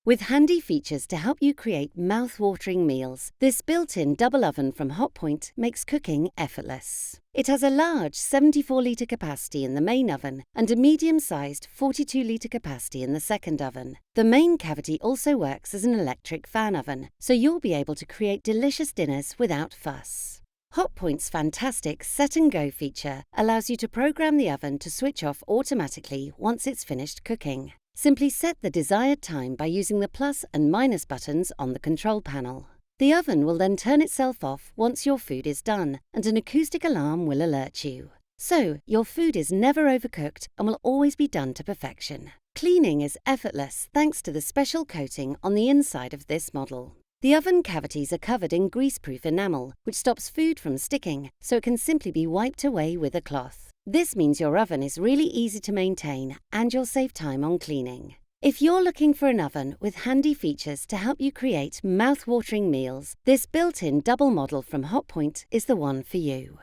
With handy features to help you create mouth-watering meals, this built-in double oven from Hotpoint makes cooking effortless. It has a large 74-litre capacity in the main oven and a medium-sized 42-litre capacity in the second oven. The main cavity also works as an electric fan oven, so you'll be able to create delicious dinners without fuss. Hotpoint's fantastic Set and Go feature allows you to program the oven to switch off automatically once it's finished cooking. Simply set the desired time by using the plus and minus buttons on the control panel. The oven will then turn itself off once your food is done, and an acoustic alarm will alert you. So, your food is never overcooked and will always be done to perfection. Cleaning is effortless thanks to the special coating on the inside of this model. The oven cavities are covered in greaseproof enamel, which stops food from sticking, so it can simply be wiped away with a cloth. This means your oven is really easy to maintain and you'll save time on cleaning. If you're looking for an oven with handy features to help you create mouth-watering meals, this built-in double model from Hotpoint is the one for you.